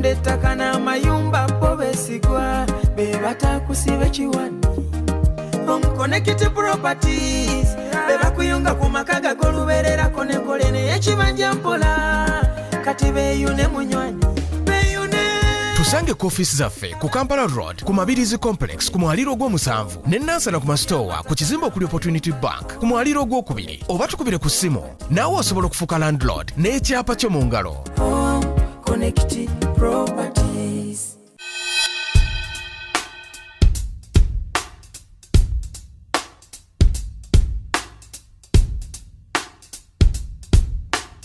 abatunda ettaka n'amayumba bo beesigwa be batakusiba kiwani Connected properties be bakuyunga ku makaga golubererako nekole naye ekibanja mpola kati beeyune munywanyi Tusange ku office zaffe ku Kampala Road ku Mabirizi Complex ku mwaliro gw'omusanvu ne Nansana ku Mastowa ku kizimbe okuli Opportunity Bank ku mwaliro gw'okubiri oba tukubire ku ssimu naawe osobola okufuuka landlord n'ekyapa kyo mu ngalo. Connected properties.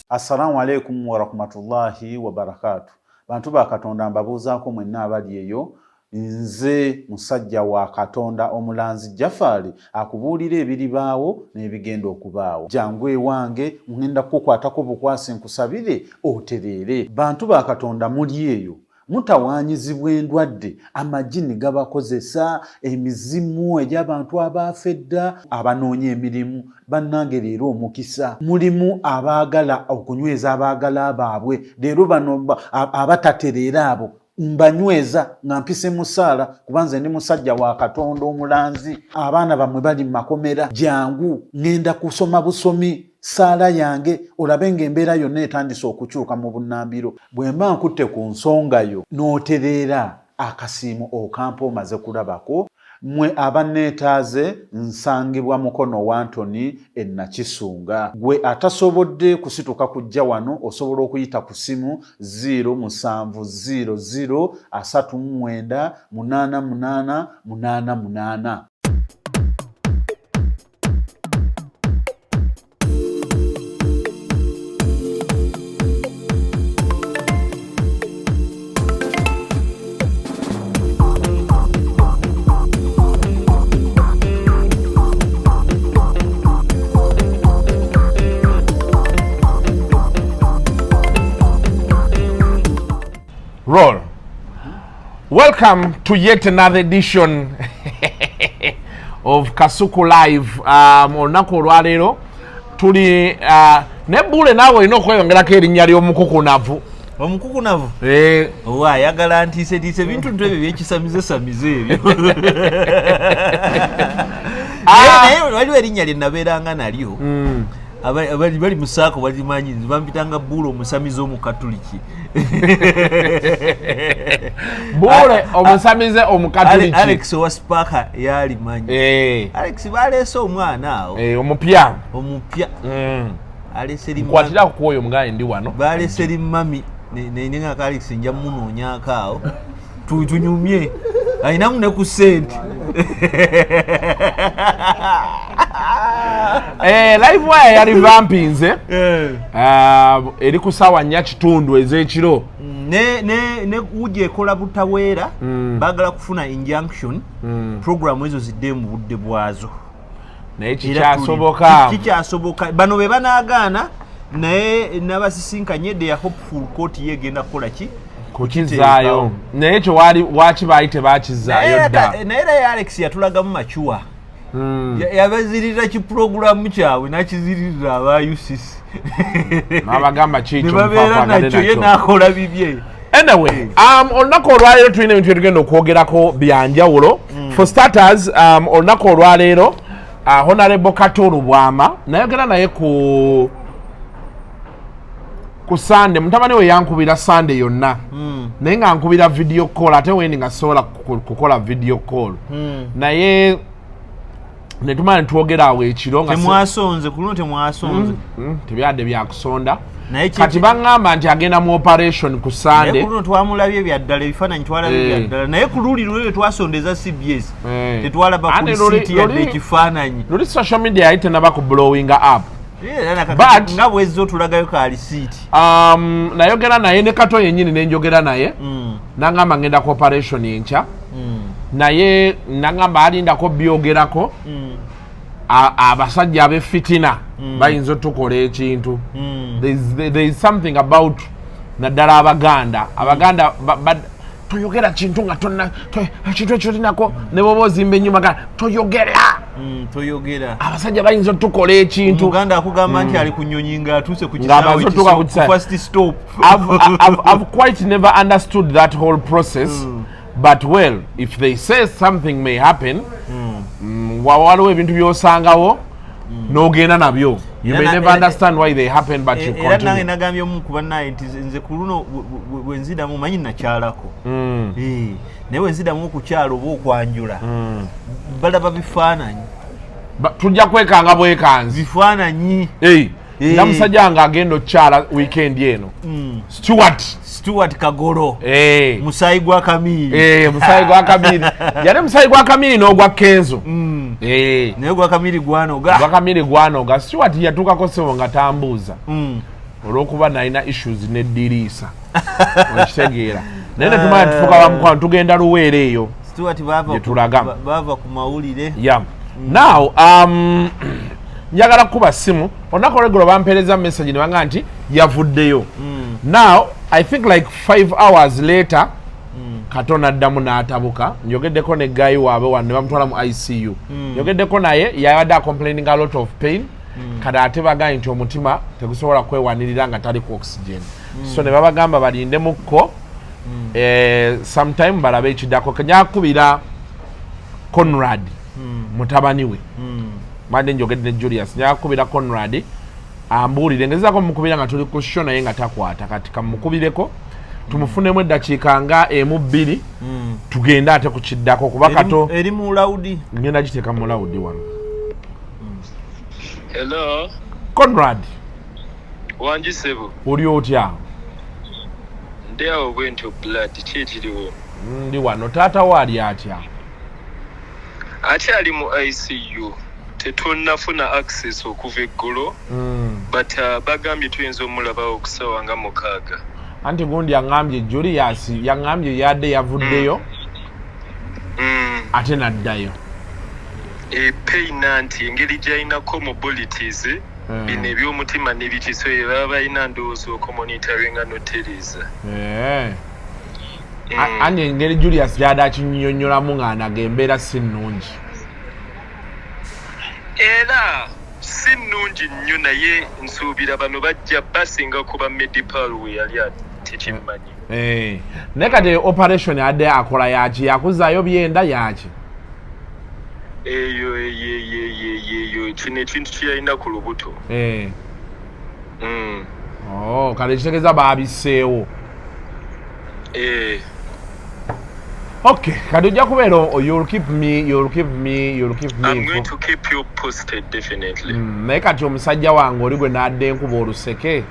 Assalamu alaikum wa rahmatullahi wa barakatuh. Bantu ba Katonda mbabuuzaako mwenna abali eyo, nze musajja wa Katonda omulanzi Jafali akubuulira ebiribaawo n'ebigenda okubaawo. Jangu ewange ngenda kukwatako bukwasi nkusabire otereere. Bantu ba Katonda muli eyo mutawaanyizibwa endwadde amajini gabakozesa emizimu egy'abantu abafedda abanoonya emirimu bannange leero omukisa mulimu abaagala okunyweza abaagala baabwe leero bano abatatereera abo mbanyweza nga mpise musaala kubanze ndi musajja wa Katonda omulanzi abaana bamwe bali mu makomera jangu ngenda kusoma busomi saala yange olabe ng'embeera yonna etandise okukyuka mu bunnambiro bwe mba nkutte ku nsonga yo n'otereera akasiimo okampa omaze kulabako mwe abanneetaaze nsangibwa mukono wa Antony Nakisunga gwe atasobodde kusituka kujja wano osobola okuyita ku simu 0700 39 88 88. Roll. Welcome to yet another edition of Kasuku Live. Olunaku olwaleero tuli ne Buule naawe olina okweyongerako erinnya ly'omukukunavu. Omukukunavu? Owa ayagala ntiise bintu ebyo byekisamize ebyo. Naye waliwo erinnya lye nabeeranga nalyo. Bali musaako balimanyi bampitanga Buule omusamize omukatuliki. Buule omusamize omukatuliki. Alex wa Sparker yali manyi. Alex baleese omwana awo. Omupya. Alese limami. Kwatira kuoyo mugane ndi wano. Balese limami nenga Alex nja munonyako awo. Tunyumye. Ayinamu ne ku sente. Live wire yali vampinze. Eri ku sawa nnya kitundu ez'ekiro. Ne uje ekola butaweera bagala kufuna injunction program ezo zidde mu budde bwazo. Naye kikyasoboka. Bano be banaagaana naye nabasisinkanye de ya hopeful court yegenda kukola ki? Kukizaayo. Naye kyo waki baali tebakizaayo dda. Naye Alex yatulagamu machuwa. Yabazirira ki program kyabwe nakizirira aba UCC. Nabagamba kikyo mpaka nakyo ye nakola bibye. Anyway, olunaku olwaleero tulina ebintu byetugenda okwogerako byanjawulo. For starters, olunaku olwaleero Honorable Kato Lubwama nayogera naye ku Sunday mutabani we yankubira Sunday yonna naye nga nkubira video call ate wendi nga sobola kukola video call naye netumala netwogera awo ekiro nga temwasonze kuno temwasonze tebyadde byakusonda kati baŋŋamba nti agenda mu operation ku Sunday naye kuno twamulabye byaddala ebifaananyi twalabye byaddala naye ku luli lwe twasondeza CBS tetwalaba ku siti yadde ekifaananyi luli social media yali tenaba ku blowing up but nga bwezzo tulagayo ka receipt nayogera naye ne Kato yennyini nenjogera naye nangamba ngenda ku operation enkya naye nangamba alindako byogerako abasajja abefitina bayinza otukola ekintu there is something about naddala abaganda toyogera kintu nga tonna kintu ekyo tinako ne bwoba ozimba ennyuma toyogera toyogera abasajja bayinza tukola ekintu Uganda akugamba nti ali kunyonyi nga atuuse ku first stop I've quite never understood that whole process but well if they say something may happen waliwo ebintu byosangawo n'ogenda nabyo you may never understand why they happen but you continue. Era nange nagambye omu kuba naye nti nze ku luno bwenzidamu manyi nakyalako naye bwenzidamu okukyala oba okwanjula balaba bifaananyi tujja kwekanga bwekanzi bifaananyi nga musajja nga agenda okukyala weekend eno Stuart Kagolo musayi gwa Kamiri musayi gwa Kamiri yali musayi gwa Kamiri n'ogwa Kenzo naye gwa Kamiri gwanoga Stuart yatuukako sebo nga tambuuza olw'okuba nalina issues n'eddiriisa okitegeera naye netumanya tufuuka bamukwano tugenda Luweere eyo Stuart bava ku mawulire now njagala kukuba simu olunaku olweggulo bampeereza message ne banga nti yavuddeyo now I think like 5 hours later Kato n'addamu n'atabuka njogeddeko ne guy waabwe wano ne bamutwala mu ICU njogeddeko naye yabadde complaining a lot of pain kati ate bagaye nti omutima tegusobola kwewanirira nga tali ku oxygen so ne babagamba balindemukko sometime balabe ekiddako kenyakubira Conrad mutabani we mande njogedde ne Julius nyakubira Conrad ambuulire ngezaako mukubira nga tuli ku show naye nga takwata kati kamukubireko tumufunemu eddakiika nga emu bbiri tugende ate ku kiddako kuba Kato eri mu laudi ngenda giteeka mu laudi wano. Hello Conrad wangi sebo oli otya ndi awo bwentyo blood kyekiriwo ndi wano taata waali atya akyali mu ICU tetunnafuna access okuva eggulo but bagambye tuyinza omulabawo okusawa nga 6 anti gundi yaŋŋambye Julius yaŋŋambye yadde yavuddeyo ate n'addayo pain nti engeri gy'alinako mobilities bino eby'omutima n'ebikiso bye baba balina ndowooza okumonitoringa noteriza anti engeri Julius gy'adde akinyonnyolamu ng'anaga embeera si nnungi era si nnungi nnyo naye nsuubira bano bajja basinga kuba medipal we yali tekimanyi naye kati operation adde akola yaki yakuzaayo byenda yaki eyo kino ekintu kyeyalina ku lubuto kale ekitegeeza baabiseewo okay kati ojja kubeera you'll keep me I'm going to keep you posted definitely naye kati omusajja wange oli gwe n'adde enkuba oluseke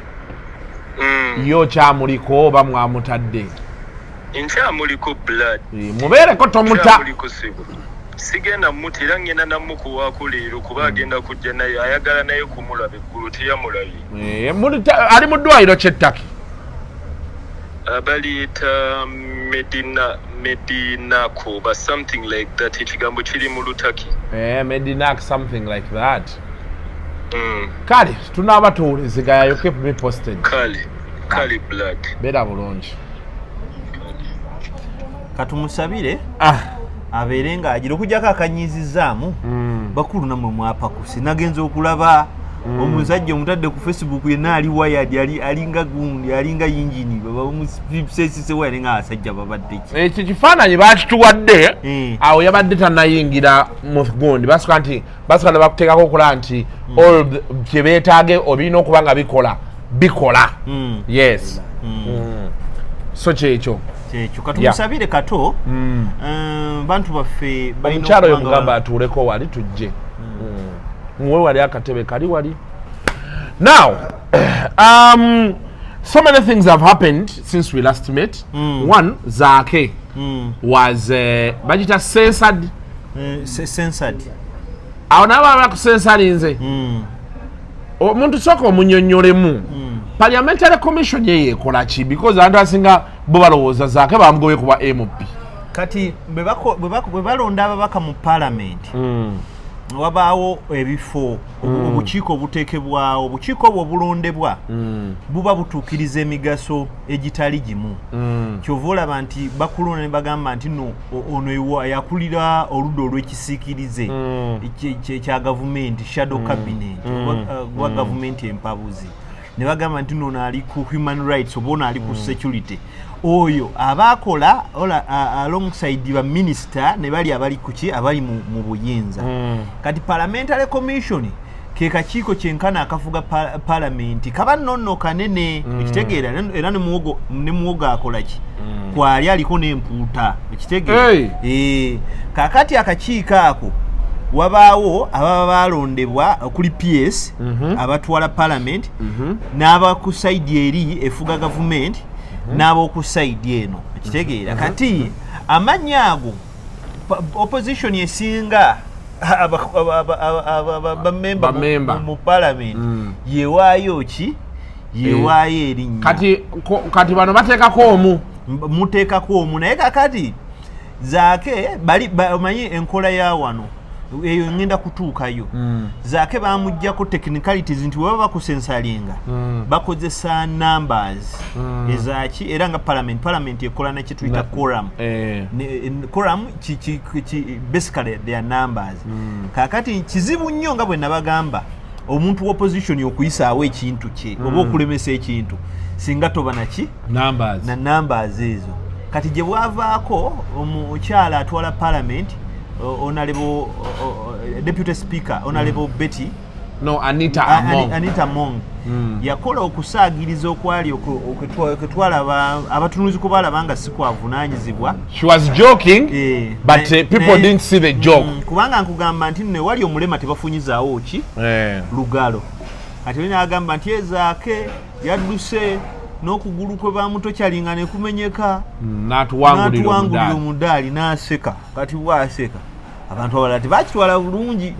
yo kyamuliko oba mwamutadde nkyamuliko blood mubeereko tomuta sigenda muti era ngenda namukuwaako leero kuba agenda kujja naye ayagala naye kumulaba eggulu teyamulabye ali mu ddwaliro kyettaki baliyita Medinako but something like that ekigambo kiri mu Lutaki Medinak something like that kale tunaaba tuwulizigaya keep me posted kale blood beera bulungi katumusabire abeere nga agira okugyako akanyizizaamu bakulu namwe mwapakusi nagenza okulaba omusajja omutadde ku Facebook yenna ali wired alinga gundi alinga yingini bamusesise wayari nga asajja babadde ki ekyo kifaananyi bakituwadde awo yabadde tannayingira mu gundi basika ne bakuteekako okulaba nti all kye beetaage obirina okuba nga bikola yes so kyekyo katumusabire Kato bantu baffe omukyalo oyo mugamba atuuleko wali tujje muwe wali akatebe kali wali now so many things have happened since we last met one Zake was bagita censored awo naba bakusensalinze omuntu sooka omunyonnyolemu parliamentary commission ye yekola ki because abantu asinga bo balowooza Zake bamugoye kuba MP kati bwe balonda ababaka mu parliament wabaawo ebifo obukiiko obuteekebwawo obukiiko obwo obulondebwa buba butuukiriza emigaso egitali gimu kyova olaba nti bakulonda ne bagamba nti no ono yakulira oludda olw'ekisiikirize kya gavumenti shadow cabinet wa gavumenti empabuzi ne bagamba nti no ali ku human rights oba ono ali ku security oyo abaakola alongside ba minister ne bali abali kuki abali mu buyinza kati parliamentary commission ke kakiiko kyenkana akafuga parliament kaba nonno kanene ekitegeera era ne muwogo akola ki kwali aliko n'empuuta ekitegeera kakati akakiiko ako wabaawo ababa balondebwa kuli PS abatwala parliament n'abakusaidi eri efuga gavumenti n'ab'okusaidi eno ekitegeera kati amannya ago opposition esinga bamemba mu parliament yewaayo ki yewaayo erinnya kati bano bateekako omu muteekako omu naye kakati zaake omanyi enkola ya wano eyo ngenda kutuukayo zaake bamuggyako technicalities nti bwe baba bakusensalinga bakozesa numbers ezaki era nga parliament ekola nakye tuyita quorum quorum basically their numbers kakati kizibu nnyo nga bwe nabagamba omuntu opposition okuyisaawo ekintu kye oba okulemesa ekintu singa toba naki na numbers ezo kati gye bwavaako omukyala atwala parliament Honorable Deputy Speaker, Honorable Betty Anita Mong yakola okusaagiriza okwali okutwala abatunuzi ku balabanga si kwavunaanyizibwa. She was joking but people didn't see the joke. Kubanga nkugamba nti ne wali omulema tebafunyizaawo ki lugalo ate n'agamba nti ezaake yadduse n'okugulu kwe bamutokyalinga ne kumenyeka n'atuwangulira omudaali n'aseka kati bw'aseka abantu abalala tebakitwala bulungi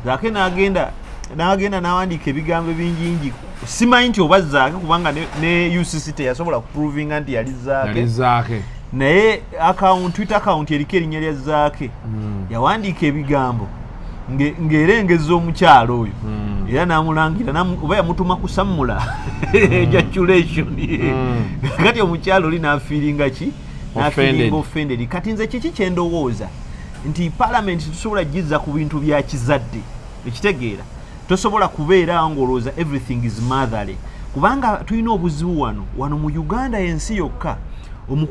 zaake n'agenda n'awandiika ebigambo ebingingi simanyi nti oba zaake kubanga ne UCC teyasobola kuprovinga nti yali zaake naye Twitter account eriko erinnya lya zaake yawandiika ebigambo ng'erengeza omukyalo oyo era n'amulangira oba yamutuma kusammula ejaculation kati omukyalo oli n'afiiringa ki n'afiiringa offended kati nze kiki kyendowooza nti parliament tusobola gizza ku bintu bya kizadde ekitegeera tosobola kubeera ng'olowooza everything is motherly kubanga tulina obuzibu wano mu Uganda yensi yokka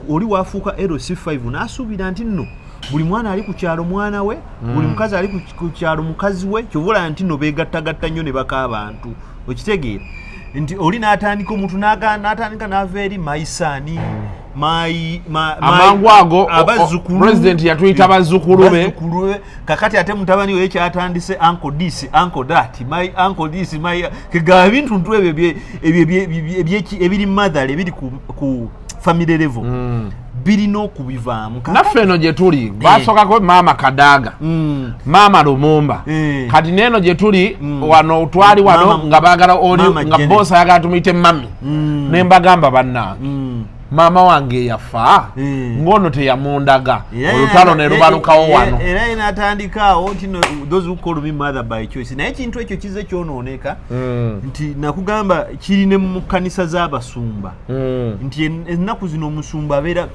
oli waafuuka LC5 n'asuubira nti nno buli mwana ali ku kyalo mwana we buli mukazi ali ku kyalo mukazi we kyovula nti no beegattagatta nnyo ne baka abantu okitegeera nti oli n'atandika omuntu n'atandika n'ava eri mayisaani amangu ago president yatuyita bazzukulu be kakati ate mutabani we kyatandise uncle this uncle that my uncle this my kega bintu ntu ebyo ebiri mother ebiri ku family level birina okubivaamu naffe eno gye tuli basookako mama Kadaga mama Lumumba kati neeno gye tuli wano twali wano nga baagala oli nga bosi ayagala tumuyite mami ne mbagamba bannange mama wange yafa ngono teyamundaga olutalo ne lubalukawo wano era inatandikaawo nti those who call me mother by choice naye ekintu ekyo kize kyonooneka nti nakugamba kiri ne mu kkanisa z'abasumba nti ennaku zino omusumba abeera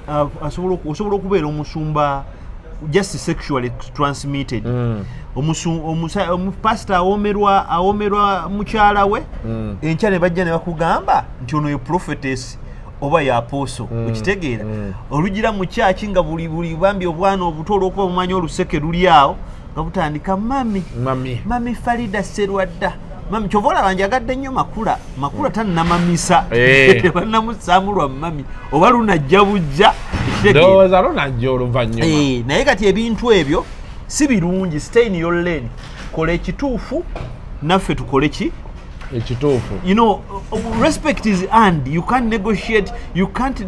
osobola okubeera omusumba just sexually transmitted omupasita awomerwa mukyala we enkya ne bajja ne bakugamba nti ono ye prophetess oba ya aposo okitegeera olugira mu kyaki nga buli bambi obwana obuto olw'okuba bumanyi oluseke luli awo nga butandika mami Farida Serwadda mami kyovola banjagadde nnyo makula tannamamisa tebannamusaamulwa mami oba lunajja bujja ndowooza lunajja oluvannyuma naye kati ebintu ebyo si birungi stay in your lane kola ekituufu naffe tukole ki ekituufu you know respect is earned you can't negotiate you can't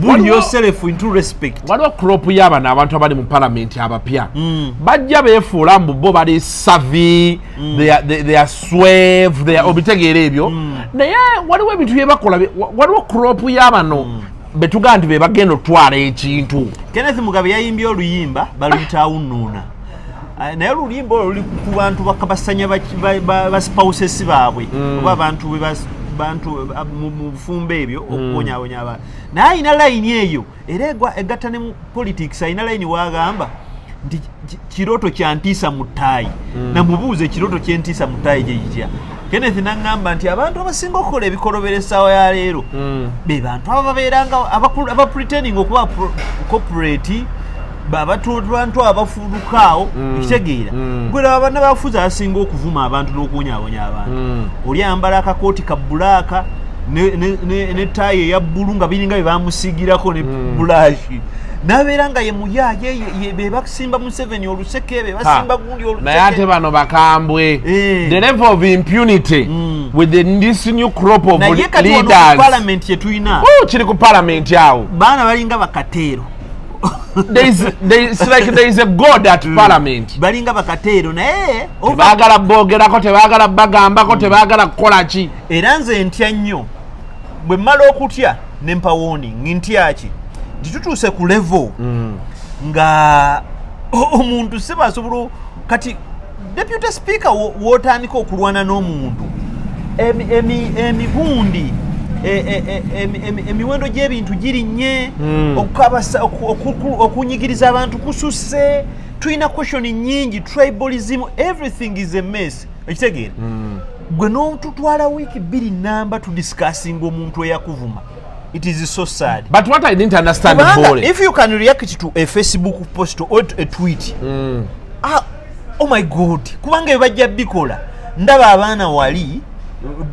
build yourself into respect waliwo crop y'abana abantu abali mu parliament abapya bajja beefuula mbu bo bali savi they are swave they are obitegeera ebyo naye waliwo ebintu bye bakola waliwo crop y'abano betugaa nti be bagenda otwala ekintu Kenneth Mugabe yayimbye oluyimba baluyita awunuuna naye olulimba olwo luli ku bantu bakabasanya ba spouses baabwe oba abantu mu bufumbo ebyo okubonyabonya abantu naye ayina layini eyo era egatta ne mu politics ayina layini wagamba nti kiroto kyantiisa mu ttaayi namubuuza ekiroto kyentiisa mu ttaayi gyeyitya Kenneth n'aŋŋamba nti abantu abasinga okukola ebikolobera essaawa ya leero be bantu abo babeeranga abapretending okuba corporate abantu abafuulukaawo ekitegeera gwera abana bafuzi asinga okuvuma abantu n'okuwonyaawonya abantu oli ayambala akakooti ka bulaaka ne taayi eya bbulu nga biringa bye bamusiigirako ne bulaashi n'abeera nga ye muyaaye be basimba Museveni oluseke be basimba gundi oluseke naye ate bano bakambwe the level of impunity with this new crop of leaders parliament yetuyina kiri ku parliament yawo baana balinga bakateero there is a god at parliament balinga bakateero naye tebaagala boogerako tebaagala bagambako tebaagala kukola ki era nze ntya nnyo bwe mmala okutya ne mpa warning ntyaki tutuuse ku level nga omuntu sibasobola kati deputy speaker wotandika okulwana n'omuntu emigundi emiwendo gy'ebintu girinnye okunyigiriza abantu kususse tulina question nyingi tribalism everything is a mess ekitegeera gwe n'otutwala wiiki 2 namba to discussing omuntu eyakuvuma. It is so sad. But what I didn't understand, Buule, if you can react to a Facebook post or a tweet, oh my God, kubange bajja bikola ndaba abaana wali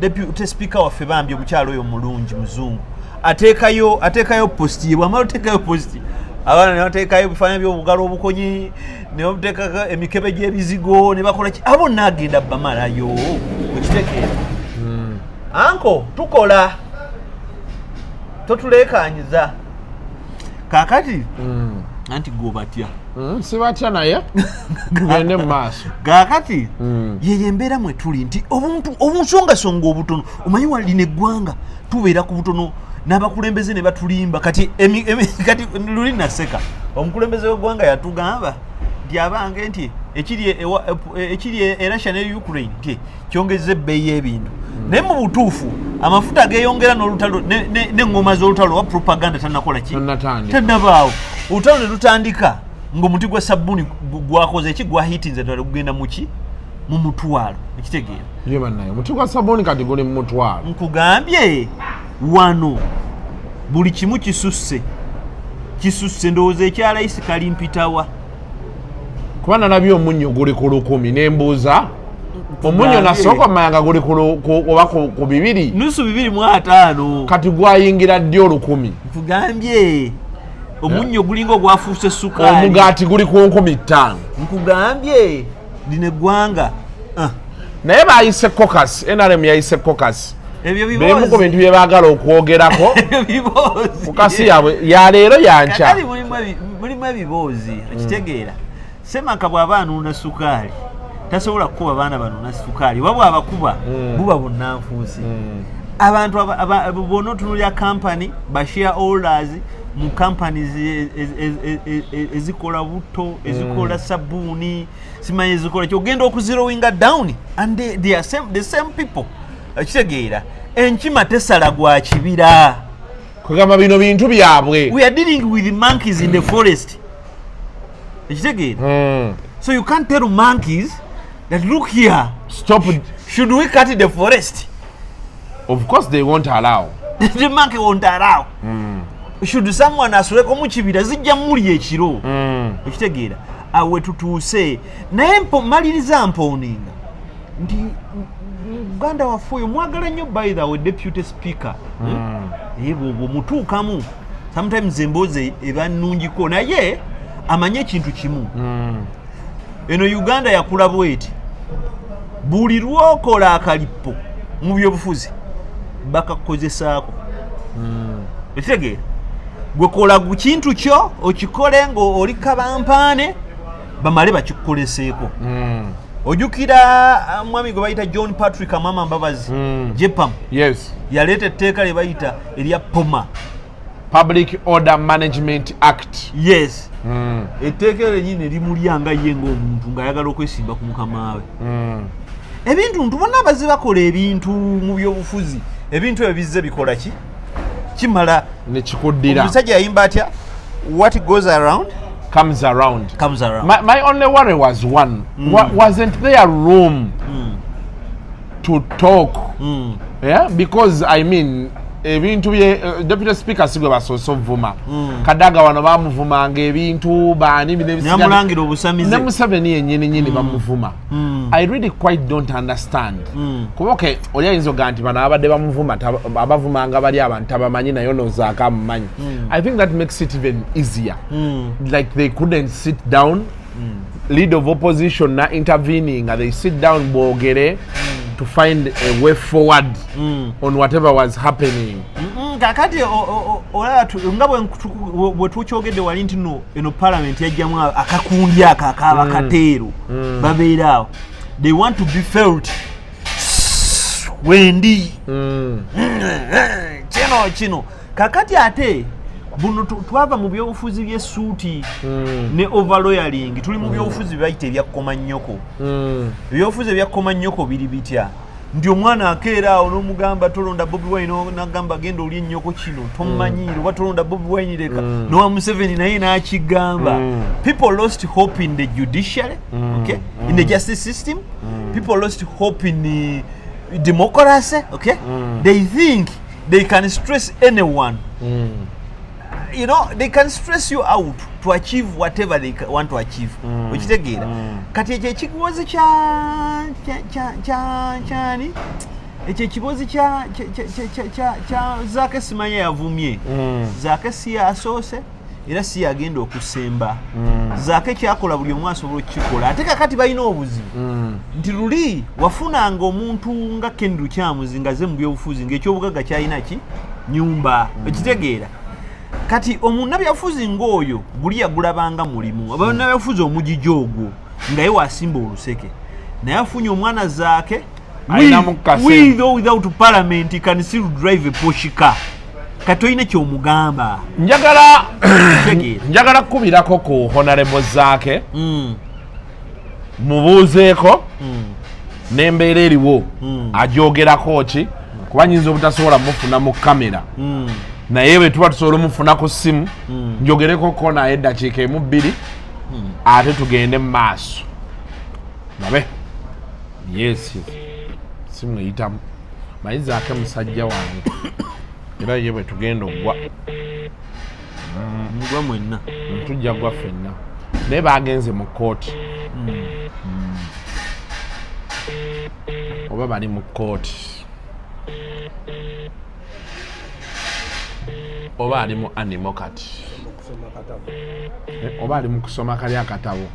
deputy speaker waffe bambi omukyalo oyo mulungi muzungu ateekayo post ye bwamala oteekayo post abaana ne bateekayo ebifaananyi by'obugalo obukonyi ne bateekako emikebe gy'ebizigo ne bakola ki abo naagenda bamalayo ekitekeera anko tukola totulekanyiza kakati anti gobatya sibatya naye gende mu maaso kakati yeye embeera mwe tuli nti obusongasonga obutono omanyi waline eggwanga tubeera ku butono n'abakulembeze ne batulimba kati luli naseka omukulembeze w'eggwanga yatugamba nti abange nti ekiri e Russia ne Ukraine nti kyongezza ebbeeyi y'ebintu naye mu butuufu amafuta geeyongera n'olutalo n'eŋŋoma z'olutalo wa propaganda tannakola ki tannabaawo olutalo ne lutandika ng'omuti gwa sabbuuni gwakoze eki gwahitinze ddala gugenda muki mu mutwalo ekitegeera ye bannaye omuti gwa sabbuuni kati guli mu mutwalo nkugambye wano buli kimu kisusse ndowooza ekyalayisi kalimpitawa kuba nalabye omunnyo guli ku 100 nembuuza omunnyo nasooka mayanga guli oba ku 2 nusu 2.5 kati gwayingira ddi 10 nkugambye omunnyo gulinga ogwafuuse sukaali omugaati guli ku 5,000 nkugambye lino eggwanga naye bayise caucus NRM yayise caucus bemu ku bintu bye baagala okwogerako fokasi yaabwe ya leero yanca kali mulimu ebiboozi ekitegeera semaka bw'aba anuuna sukaali tasobola kukuba baana banuuna sukaali wabwa abakuba buba bunnanfuusi abantu bonna otunulya kampani bashareholders mu companies ezikola butto ezikola sabbuuni simanyi ezikola kyogenda okuzerowinga down and they are the same people ekitegeera enkima tesala gwa kibira kugamba bino bintu byabwe we are dealing with monkeys in the forest ekitegeera so you can't tell monkeys that look here stop should we cut the forest of course they won't allow the monkey won't allow should someone asuleko mu kibira zijja muli ekiro ekitegeera awe tutuuse naye maliriza mponinga nti Uganda waffe oyo mwagala nnyo by the way deputy speaker bwo mutuukamu sometimes emboozi eba nnungiko naye amanye ekintu kimu eno Uganda yakula bweti buli lwokola akalipo mu byobufuzi bakakozesaako ekitegeera gwe kola ku kintu kyo okikole ng'oli kabampaane bamale bakikukoleseeko ojukira mwami gwe bayita John Patrick Amama Mbabazi Jepam yes yaleeta etteeka lye bayita erya poma Public Order Management Act. Yes. Etteeka lennyini limulyanga ye ng'omuntu ng'ayagala okwesimba ku mukama we. Ebintu ntubona abaze bakola ebintu mu byobufuzi. Ebintu ebyo bizze bikola ki? Kimala ne kikuddira. Omusajja yayimba atya? What goes around comes around. Comes around. My only worry was one. Wasn't there room to talk? Yeah, because I mean, ebintu bye Deputy Speaker sigwe basoso vuma. Kadaga wano bamuvumanga ebintu bani nyamulangira obusamize. Namusabeni yennyini bamuvuma. I really quite don't understand. Kuba okay, oli ayinza ganti bana abadde bamuvuma abavumanga bali abantu abamanyi nayo nozaaka amumanyi. I think that makes it even easier. Like they couldn't sit down, lead of opposition na intervening, and they sit down boogere to find a way forward on whatever was happening. Kakati olaba nga bwe tukyogedde wali nti eno parliament yajjamu akakundi akakaba kateero babeera awo. They want to be felt. Wendi kino kakati ate buno twava mu byobufuzi by'essuuti ne overlawyering tuli mu byobufuzi bayita ebya Komanyoko. Ebyobufuzi ebya Komanyoko biri bitya ndi omwana akeera awo n'omugamba tolonda Bobi Wine n'agamba genda oli ennyoko kino tomumanyiire oba tolonda Bobi Wine leka n'owa Museveni naye n'akigamba. People lost hope in the judiciary, okay, in the justice system. People lost hope in the democracy, okay. They think they can stress anyone. You know, they can stress you out to achieve whatever they want to achieve. Okitegeera kati ekyo ekibuuzi kyani ekyo ekibuuzi kya Zaake simanya yavumye. Zaake si yasoose era si yagenda okusemba. Zaake kyakola buli omu asobola okukikola ate kakati balina obuzibu nti luli wafunanga omuntu nga Kendi Lukyamuzi ngaze mu byobufuzi ng'ekyobugagga kyalina ki nyumba. Okitegeera kati omunnabyafuzi ng'oyo guli yagulabanga mulimu abannabyafuzi omugigi ogwo nga ye wasimba oluseke naye afunye omwana Zaake with or without parliament can still drive a Porsche car. Kati oyina kyomugamba. Njagala kukubirako ku Honorable Zaake mubuuzeeko n'embeera eriwo agyogerako ki kuba nyinza obutasobola mufuna mu kamera naye bwe tuba tusobola omufuna ku ssimu njogerekoko naye eddakiika emu bbiri ate tugende mu maaso nabe yes simu eyitamu mayi Zaake musajja wange era ye bwe tugenda ogwa mugwa mwenna tujja gwa ffenna naye bagenze mu kooti oba bali mu kooti oba ali mu animal kati oba ali mu kusoma kali akatabo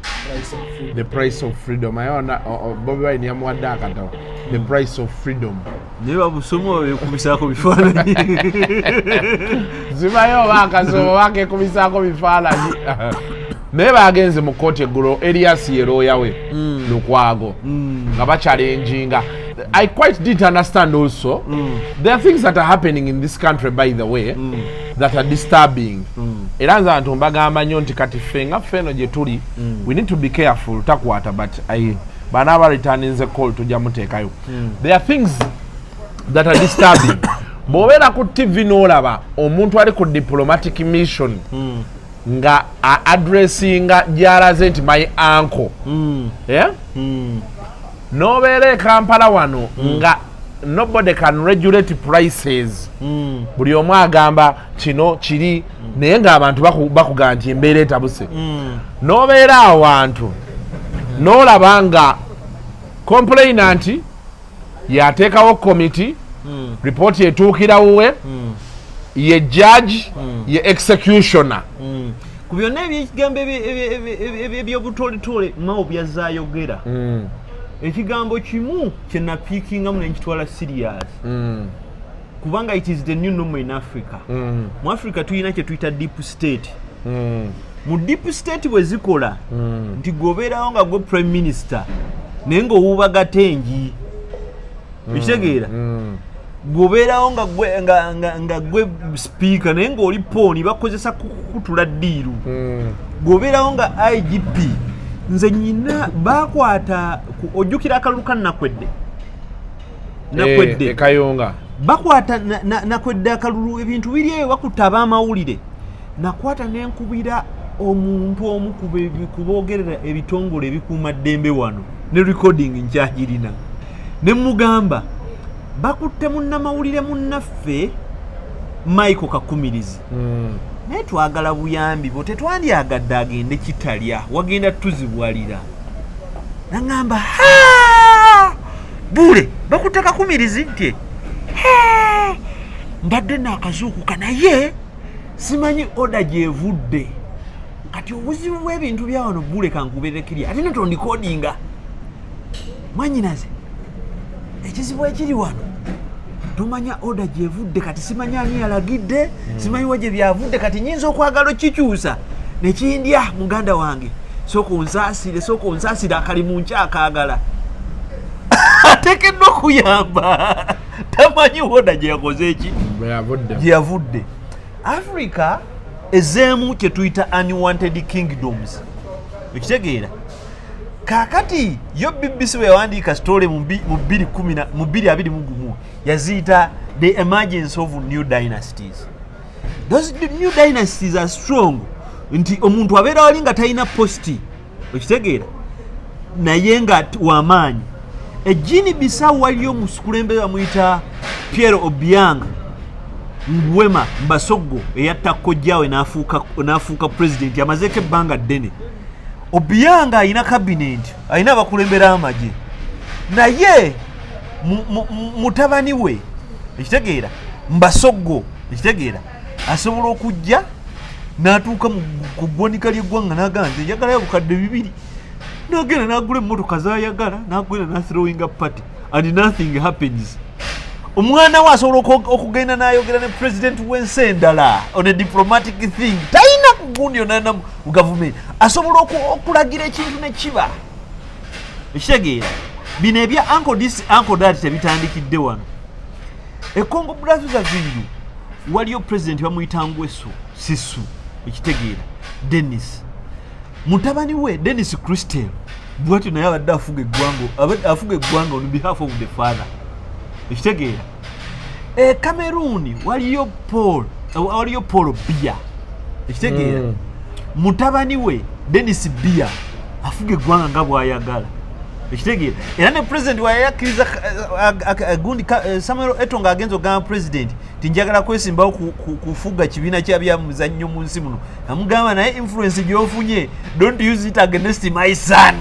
The Price of Freedom. Ayona Bobi Wine yamuwadde akatabo The Price of Freedom. Naye babusoma bekubisaako bifaananyi zibayo bakasoma bakekubisaako bifaananyi naye bagenze mu kooti eggulo Elias ye lawyer we Lukwago nga bachallenginga. I quite did understand also there are things that are happening in this country by the way that are disturbing. Era nze abantu mbagamba nnyo nti kati ffenga ffeno gye tuli we need to be careful takwata but banaaba returning the call tujja muteekayo. There are things that are disturbing. Bw'obeera ku TV n'olaba omuntu ali ku diplomatic mission nga addressinga gy'alaze nti my uncle n'obeera e Kampala wano nga nobody can regulate prices. Buli omu agamba kino kiri naye ng'abantu bakugamba nti embeera etabuse. N'obeera awantu n'olaba nga complainant yateekawo committee report etuukira wuwe ye judge ye executioner. Ku byonna ebigambo ebyobutolitole mao byazaayogera ekigambo kimu kye napiikingamu ne nkitwala serious kubanga it is the new normal in Africa. Mu Africa tuyina kye tuyita deep state. Mu deep state bwe zikola nti gobeerawo nga go prime minister naye ng'owuubaga tengi ekitegeera gobeerawo nga gwe speaker naye ng'oli poni bakozesa kukutula ddiiru gobeerawo nga IGP nze nyina bakwata ojjukira akalulu ka nakwedde kayonga bakwata nakwedde akalulu ebintu biri eyo bakutta ab'amawulire nakwata n'enkubira omuntu omu kuboogerera ebitongole ebikuuma ddembe wano ne recording nkyagirina ne mugamba bakutte munnamawulire munnaffe Michael Kakumirizi naye twagala buyambi bo tetwandyagadde agende kitalya wagenda tuzibwalira naŋŋamba Buule bakutte Kakumirizi nti mbadde naakazuukuka naye simanyi oda gyevudde kati obuzibu bw'ebintu bya wano Buule kankubeerere kirya ate netondikodinga mwanyinaze ekizibu ekiri wano tomanya oda gyevudde kati simanyi ani yalagidde simanyi wagye byavudde kati nyinza okwagala okikyusa nekindya muganda wange sooka onsaasire akalimu nkyakaagala ateekeddwa okuyamba tamanyi oda gyeyakoze eki gyeyavudde Africa ezeemu kyetuyita unwanted kingdoms ekitegeera kakati yo BBC we yawandiika story mu 2021 yaziyita the emergence of new dynasties. Those new dynasties are strong nti omuntu abeera wali nga talina posti ekitegeera naye nga wamaanyi ejini Bissau waliyo musukulembeze bamuyita Pierre Obiang Nguema Mbasogo eyatta kojjawe n'afuuka president yamazeeko ebbanga ddene. Obiang ayina cabinet ayina abakulembera amagye naye mutabani we ekitegeera Mbasogo ekitegeera asobola okujja n'atuuka ku ggwanika ly'eggwanga n'agamba nti njagalayo obukadde 2 n'agenda n'agula emmotoka z'ayagala n'agenda n'athrowing a party and nothing happens. Omwana we asobola okugenda n'ayogera ne president w'ensi endala on a diplomatic thing talina kugundi yonna mu gavumenti asobola okulagira ekintu ne kiba ekitegeera bino ebya uncle this uncle that tebitandikidde wano e Congo Brazzaville waliyo president bamuyita Ngweso Sisu ekitegeera Dennis mutabani we Dennis Christel bwati naye abadde afuga eggwanga on behalf of the father ekitegeera Cameroon waliyo Paul Biya ekitegeera mutabani we Dennis Biya afuga eggwanga nga bw'ayagala ekitegeera era ne president wayakkiriza gundi Samuel Eto'o ng'agenza okugamba president tinjagala kwesimbawo kufuga kibiina ky'ebyamuzannyo mu nsi muno amugamba naye influence gy'ofunye don't use it against my son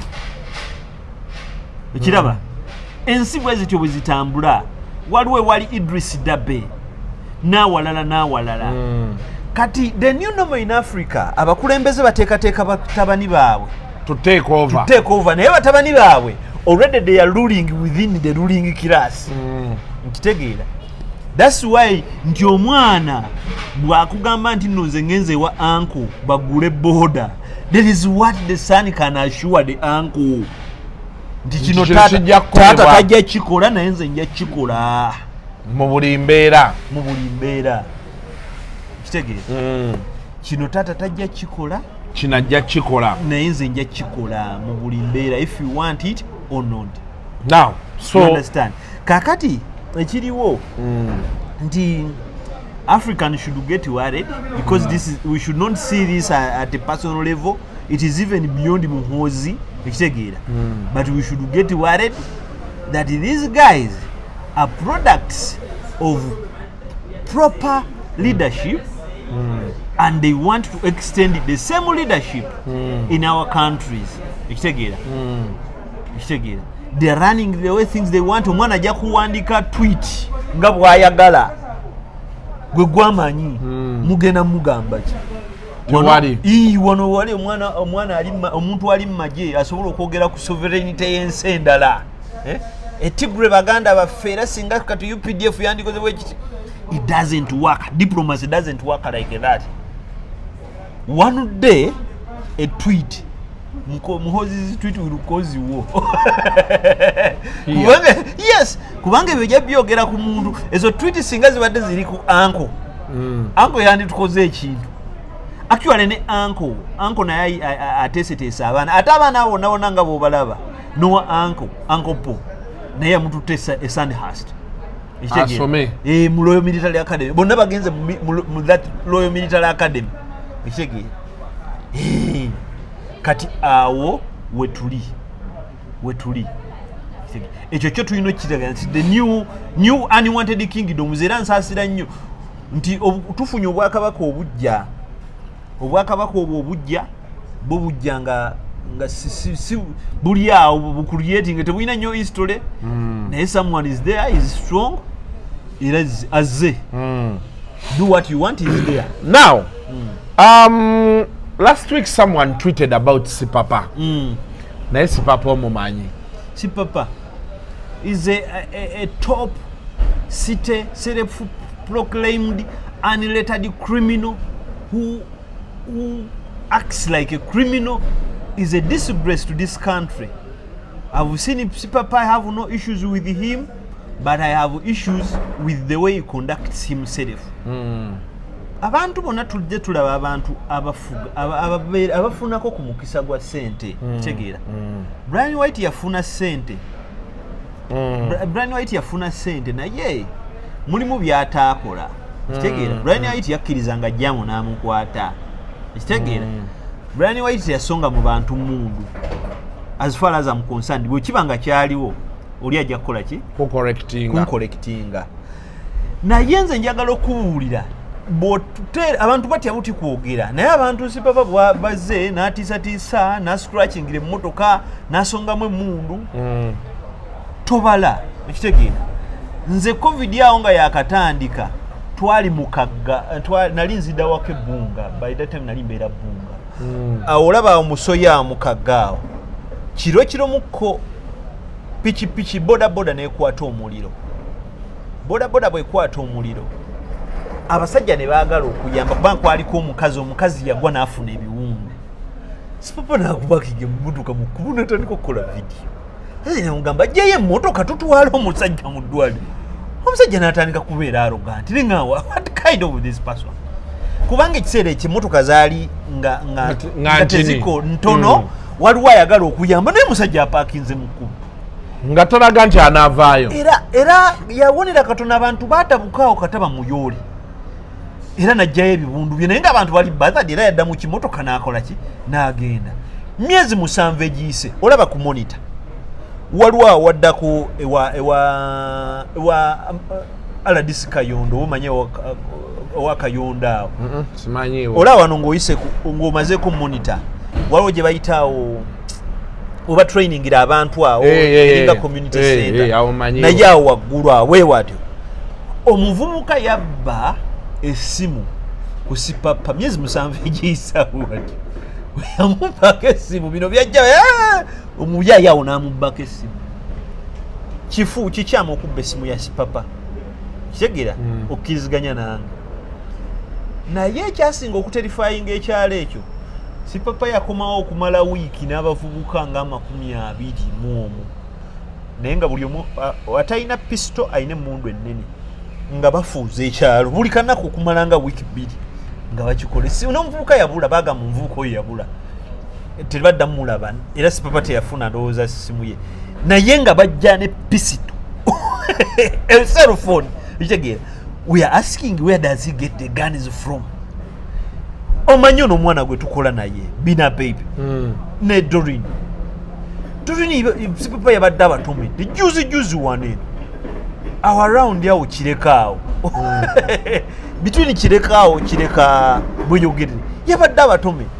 ekiraba ensi bwe zityo bwe zitambula waliwo wali Idris Dabe n'awalala kati the new normal in Africa abakulembeze bateekateeka batabani baabwe to take over naye batabani baabwe already they are ruling within the ruling class nkitegeera that's why nti omwana bwakugamba nti nno nze ngenze wa uncle bagule border that is what the son can assure the uncle nti kino taata tajja kikola naye nze nja kikola mu buli mbeera kitegeera kino taata tajja kikola kinajja kikola naye nze nja kikola mu buli mbeera if you want it or not. Now so you understand kakati ekiriwo nti Africans should get worried because this is, we should not see this at a personal level. It is even beyond muhozi ekitegeera but we should get worried that these guys are products of proper leadership and they want to extend the same leadership in our countries ekitegeera they are running the way things they want. Omwana ajja kuwandika tweet nga bw'ayagala gwe gwamanyi mugenda mugamba ki wano wali omwana omuntu ali mumagye asobola okwogera ku sovereignty y'ensi endala etigre baganda baffe era singa kati UPDF yandikoze bwekiti. It doesn't work. Diplomacy doesn't work like that. One day a tweet muhozi tweet will cause war. Kubanga yes, kubanga bijja byogera ku muntu ezo tweet singa zibadde ziri ku uncle. Uncle yandi tukoze ekintu. Actually ne uncle naye atesetesa abaana ate abaana abo nabona nga bobalaba no uncle po naye mututesa e Sandhurst asome mu Royal Military Academy bonna bagenze mu that Royal Military Academy ekige kati awo wetuli ekyo kyo tulino kiraga the new unwanted kingdom zera nsasira nnyo nti tufunye obwakabaka obujja bubujja nga si buli awo bucreating tebulina nnyo history naye someone is there is strong it is azze do what you want is there now last week someone tweeted about Sipapa naye Sipapa omumanyi Sipapa is a top city self-proclaimed unlettered criminal who acts like a criminal, is a disgrace to this country. I've seen Sipapa, I have no issues with him, but I have issues with the way he conducts himself. Abantu bonna tujje tulaba abantu abafunako ku mukisa gwa sente kitegeera Brian White yafuna sente naye mulimu byataakola kitegeera Brian White yakkirizanga jamu n'amukwata kitegeera Brian White yasonga mu bantu mundu as far as I'm concerned bwe kibanga kyaliwo oli ajja kukola ki correctinga naye nze njagala okubuulira abantu batya buti kwogera naye abantu Sipapa bazze n'atiisatiisa n'ascratchingire emmotoka n'asongamu emundu tobala ekitegeera nze covid yawo nga yakatandika twali mukagga nali nzida wake Bunga by that time nali mbeera Bunga olaba omusoya mukagga awo kiro muko pichi boda nekwata omuliro boda bwekwata omuliro abasajja ne baagala okuyamba kuba kwaliko omukazi yagwa n'afuna ebiwundu Sipapa nakubakige mmuduka mukubu natandika kukola video nemugamba jeye emmotoka tutwala omusajja mu ddwaliro omusajja n'atandika kubeera arrogant ninga what kind of this person kubanga ekiseera ekimotoka zaali nga teziko ntono waliwo ayagala okuyamba naye musajja apaakinze mukubu nga tolaga nti anaavaayo era yawonera katono abantu baatabukawo kataba muyoole era najjayo ebibundu bye naye nga abantu bali bathad era yadda mu kimotoka n'akola ki n'agenda myezi 7 egiyise olaba ku monitor waliwo awaddako ewa Aladisi Kayondo omanye owa Kayondo awo simanyiwo olaba wano ng'omazeeko monitor waliwo gye bayitaawo oba trainingira abantu awo eringa community center naye awo waggulu awo weewatyo omuvubuka yabba esimu ku Sipapa myezi 7 egiyisaawo watyo yamubbako esimu bino byajja omuyaya awo n'amubbako esimu kikyamu okubba esimu ya Sipapa kitegeera okkiriziganya nange naye ekyasinga okuterifyinga ekyalo ekyo Sipapa yakomawo okumala wiiki n'abavubuka nga 20 naye nga buli omu atalina pisto alina emmundu ennene nga bafuuza ekyalo buli kanaku okumala nga wiiki 2 nga bakikola n'omuvubuka yabula baga mu nvubuka oyo yabula tebadda mulaba era Sipapa teyafuna ndowooza simu ye naye nga bajja ne pisito a cell phone kitegeera we are asking where does he get the guns from omanyi ono omwana gwe tukola naye Bina baby ne Doreen Sipapa yabadde abatomedde juzi wane awo around yawo kirekaawo between kireka bweyogerere yabadde abatomedde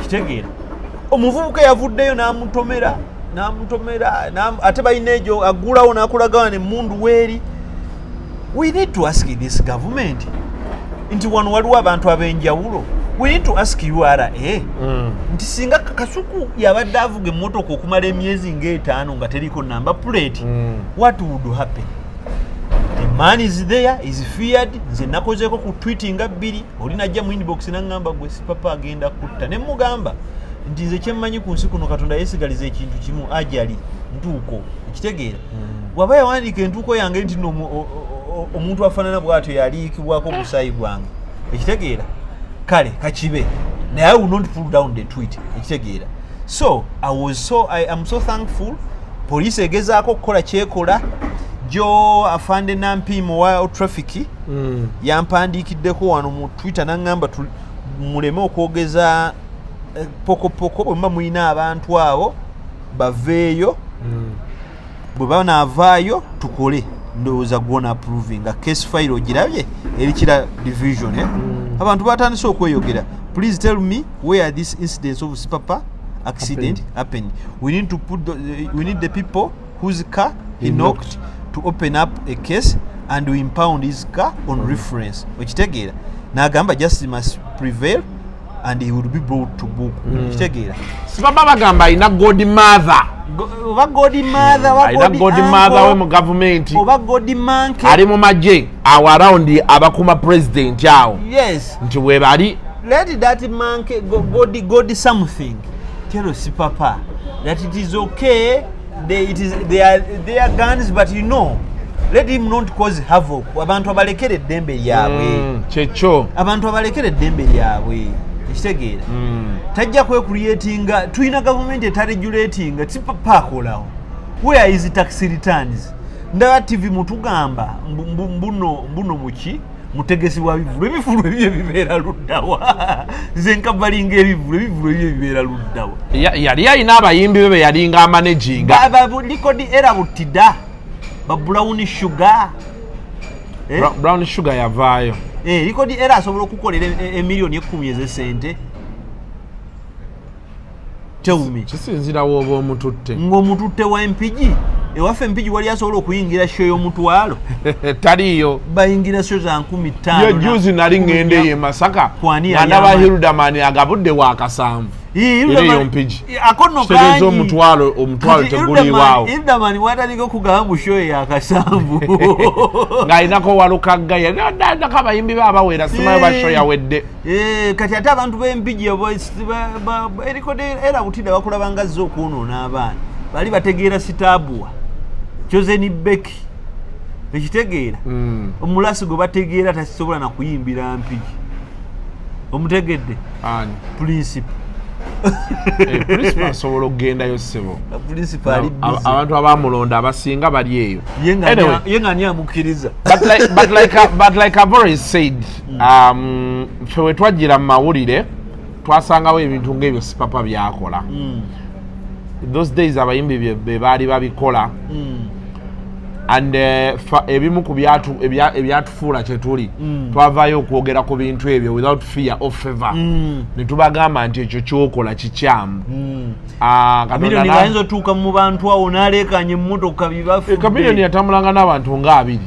kitegeera omuvubuka yavuddeyo n'amutomera ate balina egyo agulawo n'akulagawana emmundu weeri we need to ask this government nti wano waliwo abantu ab'enjawulo we need to ask URA nti singa Kasuku yabadde avuga emmotoka okumala emyezi nga5 nga teriko number plate what would happen? The man is there, is feared. Nze nakozeeko ku tweeting 2 oli najja mu inbox n'angamba gwe Sipapa agenda kutta ne mugamba nti nze kyemmanyi ku nsi kuno Katonda yesigaliza ekintu kimu ajali ntuuko ekitegeera waba yawandiika entuuko yange nti omuntu afaanana bw'atyo yaliikibwako omusaayi gwange ekitegeera kale kakibe naye I will not pull down the tweet ekitegeera so I am so thankful police egezaako okukola kyekola jo afande nampiimo wa traffic yampandiikiddeko wano mu Twitter n'angamba muleme okwogeza pokopoko bwe muba mulina abantu abo baveeyo bwe banaavaayo tukole ndowooza gwona approving nga case file ogirabye eri kira division abantu batandise okweyogera please tell me where this incident of Sipapa accident happened. We need to put we need the people whose car he knocked to open up a case and we impound his car on reference ekitegeera n'agamba justice must prevail and he would be brought to book ekitegeera Sipapa bagamba ina godmother oba godmother we mu government oba godmanke ali mu magye awo around abakuma president awo yes nti we bali let that manke god something tell Sipapa that it is okay they are guns but you know let him not cause havoc abantu abalekere eddembe lyabwe kyekyo abantu abalekere eddembe lyabwe ekitegeera tajja kwecreatinga tulina gavumenti etaregulatinga Sipapa akolawo where is tax returns ndaba TV mutugamba mbuno muki mutegesi wa bivulu ebyo bibeera luddawa nze nkabalinga ebivulu ebyo bibeera luddawa yali alina abayimbi be yalinga amaneginga likodi era butida ba brown sugar brown sugar yavaayo likodi era asobola okukolera emiliyoni 10 ez'esente teumi kisinzira wooba omututte ng'omututte wa empigi ewaffe empigi wali asobola okuyingira show y'omutwalo taliyo bayingira show za 15 yo juzi nali ngende ye Masaka ndaba Hildamani agabudde wa kasanvu iyo mpigi akono kanyi omutwalo teguli waawo Hildamani wataliko kugamba show ya kasanvu ng'alinako walukagga yandako abayimbi babawera simayo ba show yawedde kati ate abantu b'empigi eriko era butida bakulabanga zo okunoona abaana bali bategeera sitaabua Chosen Becky ekitegeera omulasi gwe bategeera tasobola na kuyimbira mpigi omutegedde ani principal principal asobola okugendayo ssebo principal abantu abamulonda abasinga bali eyo yengani amukiriza but like I've already said ffe we twajjira mu mawulire twasangawo ebintu ng'ebyo Sipapa byakola those days abayimbi be baali babikola and ebimu ku ebyatufuula kyetuli twavaayo okwogera ku bintu ebyo without fear of favor ne tubagamba nti ekyo kyokola kikyamu kamiliyoni ayinza otuuka mu bantu awo n'aleekanya emmotoka bibafudde kamiliyoni yatambulanga n'abantu nga 2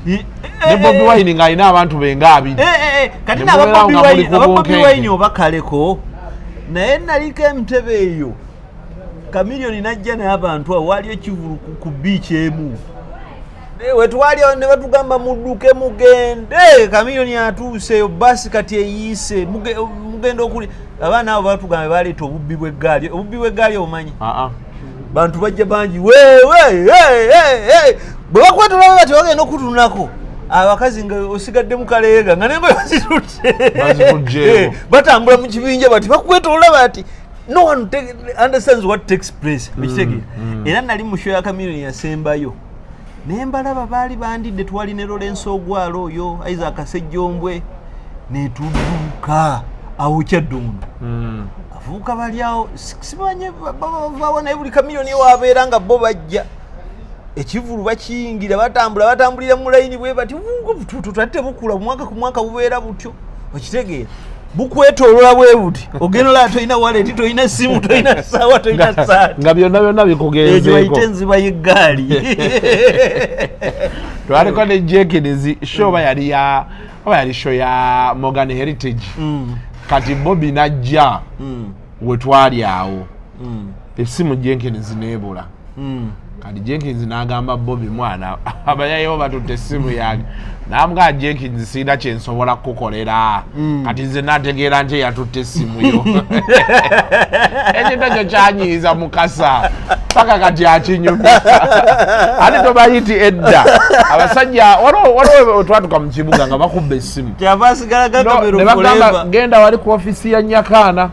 ne Bobi Wine ng'alina abantu be nga 2 kati n'aba Bobi Wine oba kaleko naye naliko emutebe eyo kamiliyoni najja n'abantu awo waliyo ekivulu ku beach emu wetwaliyo ne batugamba mudduke mugende kamiliyoni atuuseyo basi kati eyiise mugende okuli abaana abo batugamba baleeta obubbi bw'eggaali omanyi bantu bajja bangi bwe bakwetolaba bati bagenda okutunako abakazi nga osigadde mu kaleega nga nengoye bazitutte batambula mu kibinja bati bakwetolola bati no one understands what takes place era nali mu show ya kamiliyoni yasembayo naye mbalaba baali bandidde twali ne Lorenzo Ogwalo oyo Isaac Sejjombwe netudduka awo kyaddungu avuuka bali awo simanye bava naye buli kamiliyoni wabeera nga bo bajja ekivulu bakiyingira batambulira mu layini bwe bati tutatte bukula mwaka ku mwaka bubeera butyo okitegeera bukwetolola bwe buti ogenda la toyina wallet toyina simu toyina sawa toyina saati nga byonna bikugenzeeko bayite enziba y'eggaali twaliko ne Jenkins show yali show ya Morgan Heritage kati Bobby najja we twali awo essimu Jenkins neebula kati Jenkins n'agamba Bobby mwana abayayo batutte essimu yange namuga Jenkins sina kye nsobola kukolera kati nze nategeera nti yatutte essimu yo ekyo kyanyiiza Mukasa paka kati akinyumisa ate tobayiti edda abasajja waliwo twatuka mu kibuga nga bakubba essimu ne bagamba genda wali ku ofisi ya Nyakaana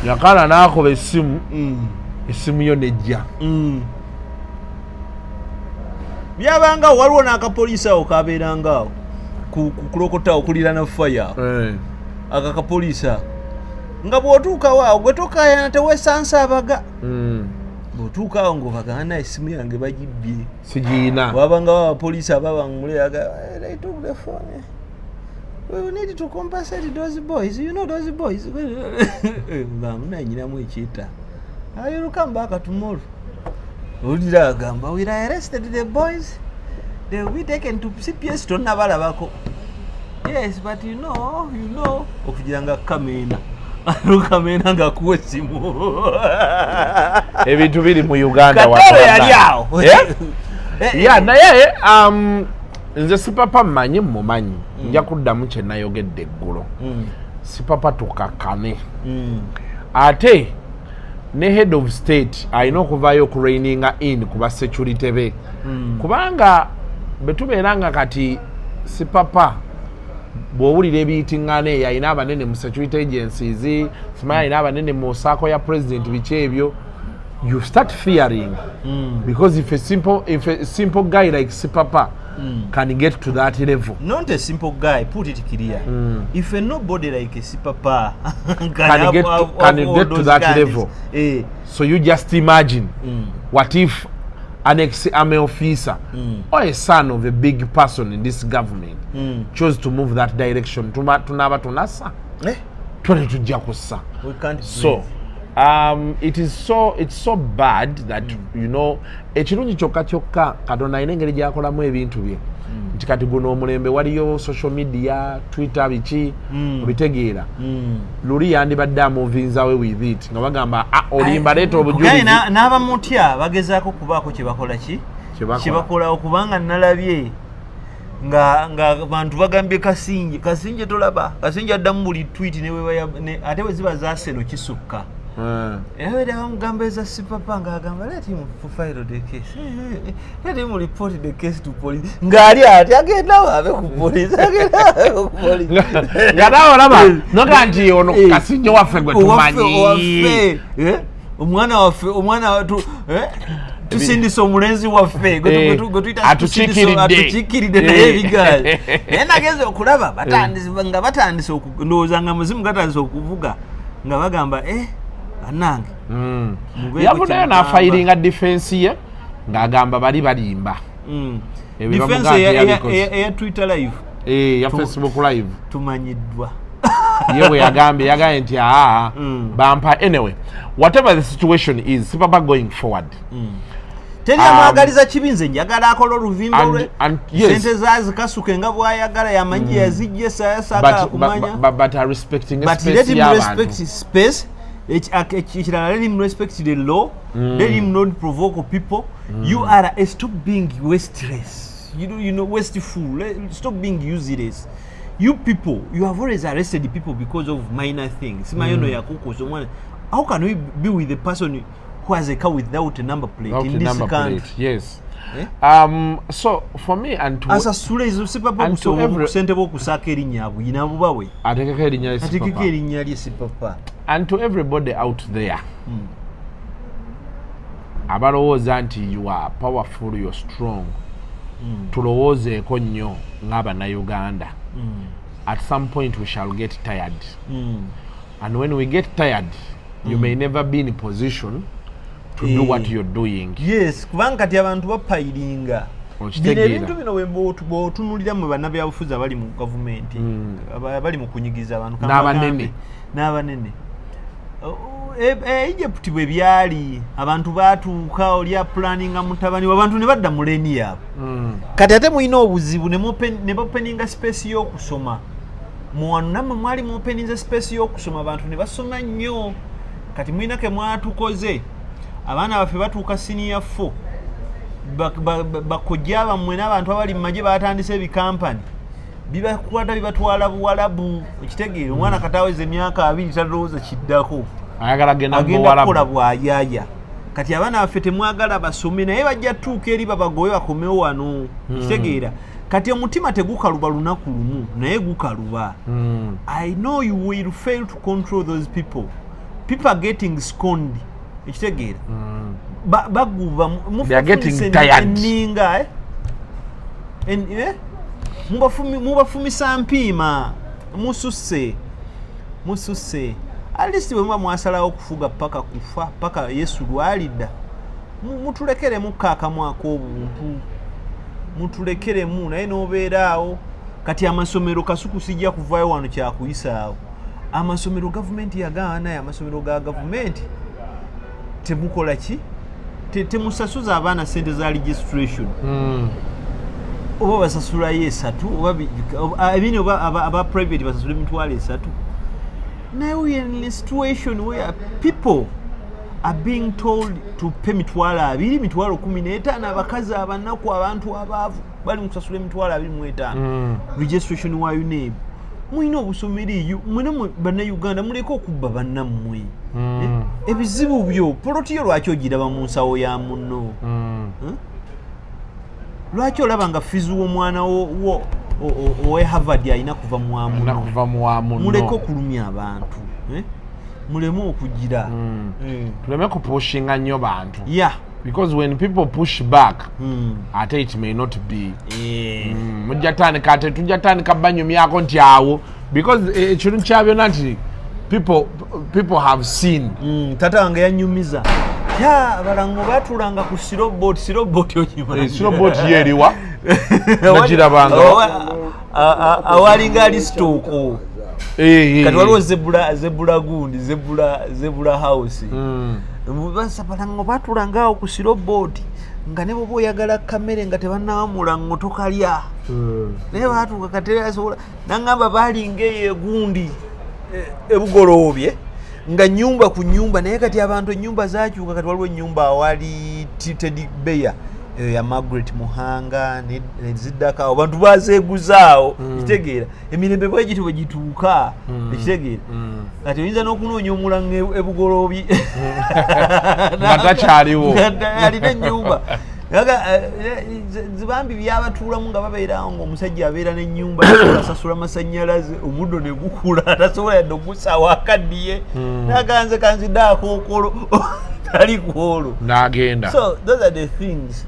Nyakaana n'akuba essimu essimu yo nejja byabanga waliwo n'akapoliisi awo kabeeranga awo kulokota okulira na fire akakapoliisi nga bw'otuukawo awo gwe tokayana teweesansa abaga bw'otuuka awo ng'obagana essimu yange bagibbye sigiina wabangawo abapoliisi ababanguleaga they took the phone. We need to compensate those boys. You know those boys. Nanyinamu ekyetta. I will come back tomorrow. Ulira agamba we arrested the boys. They will be taken to CPS to nabalabako. Yes, but you know okujanga kamena. Kamena nga kuwesimu. Ebintu biri mu Uganda Kato yali awo. Yeah, naye nze sipapa mmanyi mumanyi nja kuddamu kye nayogedde eggulo sipapa tukakkane ate ne head of state alina okuvaayo okuraininga in ku basecurity be kubanga betubeera nga kati sipapa bw'owulira ebiyitingana eyo alina abanene mu security agencies simanyi alina abanene mu saako ya president biki ebyo you start fearing because if a simple guy like sipapa can get to that level. Not a simple guy, put it clear. If a nobody like a Sipapa can get to that level. So you just imagine what if an ex-army officer or a son of a big person in this government chose to move that direction. Tunaba tunasa. Twenty to Jakusa. We can't. So it's so bad that ekirungi kyokka Katonda alina engeri gy'akolamu ebintu bye nti kati guno omulembe waliyo social media Twitter biki obitegeera luli yandibadde amuvinzawe with it nga bagamba olimba leeta obujulizi n'abamutya bagezaako kubaako kyebakola okubanga nalabye nga bantu bagambye Kasinje tolaba Kasinje addamu buli tweet ate bwe ziba zaaseno kisukka Ewe bamugamba eza Sipapa ng'agamba let him file the case. Let him report the case to police. Ng'ali ati agenda wabe ku police. Ng'adawo laba noga nti ono Kasinje waffe gwe tumanyi. Omwana watu tusindisa omulenzi waffe gwe tuyita atukikiridde naye ebigaali naye nageze okulaba batandise ndowooza nga muzimu gatandise okuvuga nga bagamba anange yavunayo n'afayiringa defense ye ng'agamba bali balimba defense eya Twitter live ya Facebook live tumanyiddwa ye bwe yagambye nti bampa anyway whatever the situation is Sipapa going forward teri amwagaliza kibi nze njagala akola oluvimbo lwe sente zazi Kasuku nga bwayagala yamanyi yazijje sayasaagala kumanya but are respecting space let him respect space let him respect the law let him not provoke people you are stop being wasteless you know wasteful stop being useless you people you have always arrested people because of minor things simayono yakuko someone how can we be with the person who has a car without a number plate in this country? Yes. So for me and to as a sule is Sipapa kusente bo kusaka erinnya buyina bubawe atekeka erinnya lye Sipapa and to everybody out there abalowooza nti you are powerful you are strong tulowoozeeko nnyo ng'Abannayuganda at some point we shall get tired and when we get tired you may never be in a position to do what you're doing. Yes, kubanga kati abantu bapayiringa bintu bino bw'otunulira mu bannabyabufuzi abali mu gavumenti abali mu kunyigiza abantu n'abanene Egypt bwe byali abantu baatuuka oli planninga mutabani abantu ne badda mu leeni yaabwe kati ate mulina obuzibu ne baopeninga space y'okusoma muwano nammwe mwali mu openinze space y'okusoma abantu ne basoma nnyo kati mulina ke mwatukoze abaana baffe batuuka senior 4 bakojja bammwe n'abantu abali mu magye batandise ebikampani bibakwata bibatwala buwalabu ekitegeere omwana kataweza emyaka 2 talowooza kiddako agenda kukola bwayaaya kati abaana baffe temwagala basome naye bajja tuuka eri babagoye bakomewo wano ekitegeera kati omutima tegukaluba lunaku lumu naye gukaluba. I know you will fail to control those people are getting scorned ekitegeera baguba muninga mubafumisa mpiima mususse at least bwe muba mwasalawo okufuga paka kufa paka Yesu lwalidda mutulekeremu kaakamu ak'obuntu mutulekeremu naye n'obeeraawo kati amasomero Kasuku sijja kuvaayo wano kyakuyisaawo amasomero gavumenti yagaana naye amasomero ga gavumenti temukola ki temusasuza abaana sente za registration oba basasulayo 3 oba aba private basasula emitwalo 3. Now we are in a situation where people are being told to pay mitwalo 2 mitwalo 15 abakazi abanaku abantu abaavu bali mu kusasula emitwalo 25 registration wa UNEB mwino obusomeriyo mwene bannayuganda muleke okubba bannammwe ebizibu byo polotiyo lwaki ogiraba mu nsawo ya munno lwaki olaba nga fizi w'omwana owe Harvard alina kuva mu muleke okulumya abantu muleme okugira tuleme kupushinga nnyo bantu because when people push back ate it may not be mujjatandika ate tujjatandika banyumyako nti awo because ekintu kyabyonna nti people have seen tata wange yanyumiza abalango batulanga ku sirobot yeriwa nagirabanga awalinga ali stooko kati waliwo zebula gundi zebula house basabalango batulangaawo ku sirobot nga ne boba oyagala kamere nga tebannawamula ngotoka lya naye batuuka kateasobola nangamba balinga eyo egundi ebugoloobye nga nyumba ku nyumba naye kati abantu ennyumba zakyuka kati waliwo ennyumba awali Teddy Bear ya Margaret Muhanga neziddako abantu bazeeguzaawo ekitegeera emirembe bwegiti bwe gituuka ekitegeera kati oyinza n'okunoonya omulanga ebugoloobi nga takyaliwo alina ennyumba zibambi byabatuulamu nga babeerawo ng'omusajja abeera n'ennyumba asasula amasannyalaze omuddo ne gukula tasobola yadde ogusaawo akaddiye naganze kanzidde akookolo tali kwolwo n'agenda. So those are the things.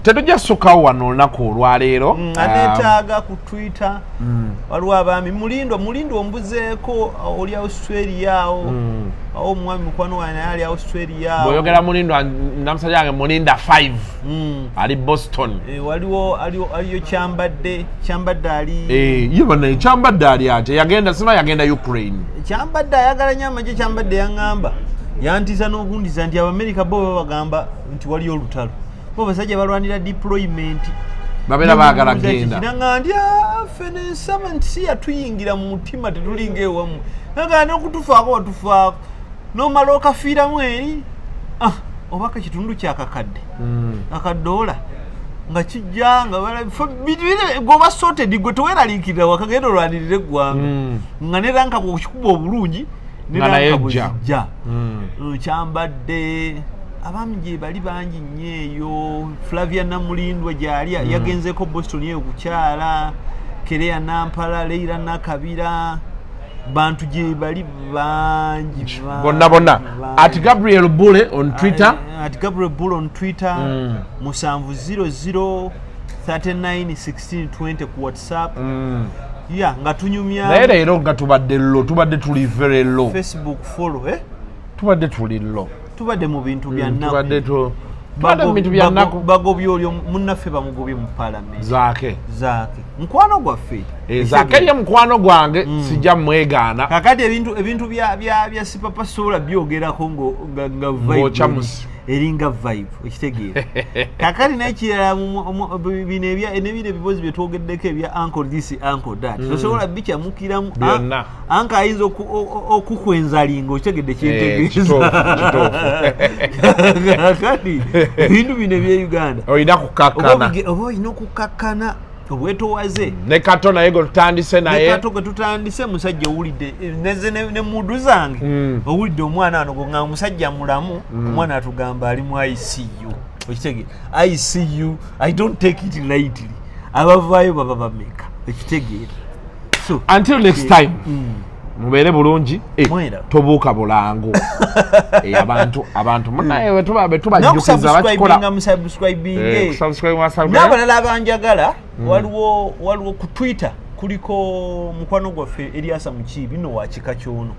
Tetujja kusukkawo wano olunaku olwaleero aneetaaga ku Twitter waliwo abaami mulindwa ombuzeeko oli Australia awo omwami mukwano wange naye ali Australia awo bw'oyogera mulindwa namusajja wange mulinda 5 ali Boston aliyo kyambadde ali ye banaye kyambadde ali ate yagenda Ukraine kyambadde ayagala nnyo amagye kyambadde yaŋŋamba yantiza n'okundiza nti Abamerika bo babagamba nti waliyo olutalo bo basajja balwanira deployment babeera baagala genda nanga nti ffe n'ensaba nti si yatuyingira mu mutima tetulinga ewammwe nanga n'okutufaako watufaako n'omala okafiiramu eri obaka kitundu kyakakadde akadoola nga kijja nga goba sorted gwe teweeraliikirira wakagenda olwanirira eggwanga nga ne ranka okikuba obulungi naye jja kyambadde abaami gye bali bangi nnyo eyo Flavia Namulindwa gyali yagenzeeko Boston eyo kukyala Kerea Nampala Leila Nakabira bantu gye bali bangi bonna at Gabriel Buule on Twitter musanvu 00 39 16 20 ku WhatsApp nga tunyumya naye leero nga tubadde tuli very low Facebook follow tubadde tuli low tubadde mu bintu bya nnaku bagobye olyo munnaffe bamugobye mu parliament zaake mukwano gwaffe zaake ye mukwano gwange sijja mwegaana kakati ebintu bya sipapa sola byogerako nga eringa vibe okitegeera kakali n'ekirala bino ebyo ebibozi bye twogeddeko ebya uncle this uncle that tosobola bikyamukiramu anka ayinza okukwenzalinga okitegedde kyentegeeza kakali ebintu bino ebye Uganda olina kukakkana oba olina okukakkana obwetowaze ne Kato naye gwe tutandise naye Kato gwe tutandise musajja owulidde ne mudu zange owulidde omwana ano nga omusajja mulamu omwana atugamba ali mu ICU okitegeera ICU I don't take it lightly abavaayo baba bameka okitegeera so until next time mubeere bulungi tobuuka bulango abantu munaye wetubajjukiza bakikola n'abalala abanjagala waliwo ku Twitter kuliko mukwano gwaffe Eliasa Mukiibi no wa kika kyono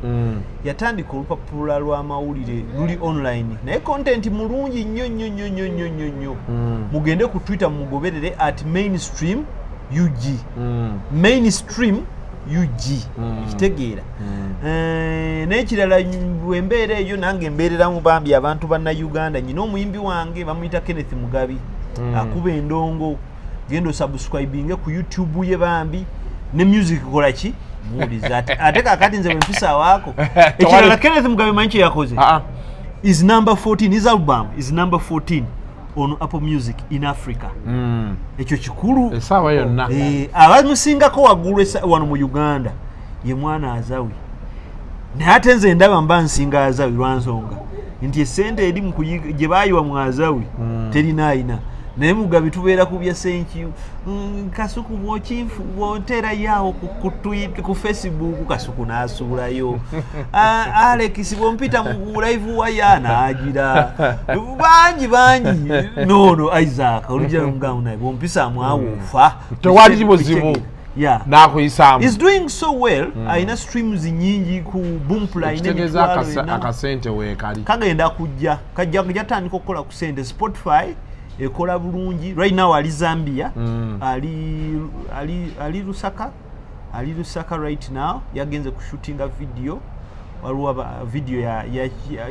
yatandika olupapula lw'amawulire luli online naye content mulungi nnyo mugende ku Twitter mugoberere @mainstream UG mainstream UG kitegeera n'ekirala embeera eyo nange embeereramu bambi abantu banna Uganda nyina omuyimbi wange bamuyita Kenneth Mugabi akuba endongo gendo subscribinge ku YouTube ye bambi ne music kola ki muliza ate kakati nze mpisa wako ekirala Kenneth Mugabi manchi yakoze is number 14 his album is number 14 on Apple Music in Africa ekyo kikulu esawa yonna abamusingako waggulu wano mu Uganda ye mwana Azawi naye ate nze ndaba mba nsinga Azawi lwansonga nti esente eri gye baayiwa mu Azawi terinaayina naye Mugabi tubeera ku bya senkyu Kasuku bw'oteera yawo ku Facebook Kasuku n'asuulayo Alex bw'ompita mu live waya n'agira bangi no Isaac olujja mugamu naye bw'ompisaamu awufa tewali buzibu nakuyisaamu is doing so well ayina streams nyingi ku Boomplay akasente weekali kagenda kajja tandika okukola ku sente Spotify ekola bulungi right now ali Zambia ali Lusaka right now yagenze kushutinga video waliwo video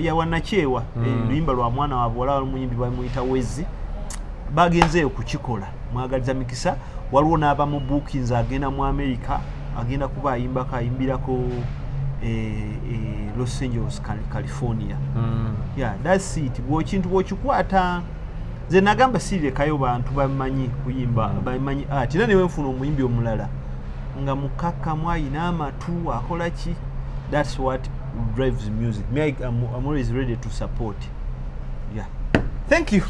ya wanachewa luyimba lwa mwana wa bwala muyimbi bamuyita Wezi bagenzeyo kukikola mwagaliza mikisa waliwo n'aba mu bookings agenda mu America agenda kuba ayimbirako Los Angeles California that's it kintu bw'okikwata nze nagamba sirekayo bantu bamanyi kuyimba bamanyi ati era newe nfuna omuyimbi omulala nga mukakkamu ayina amatu akola ki that's what drives music me I'm always ready to support thank you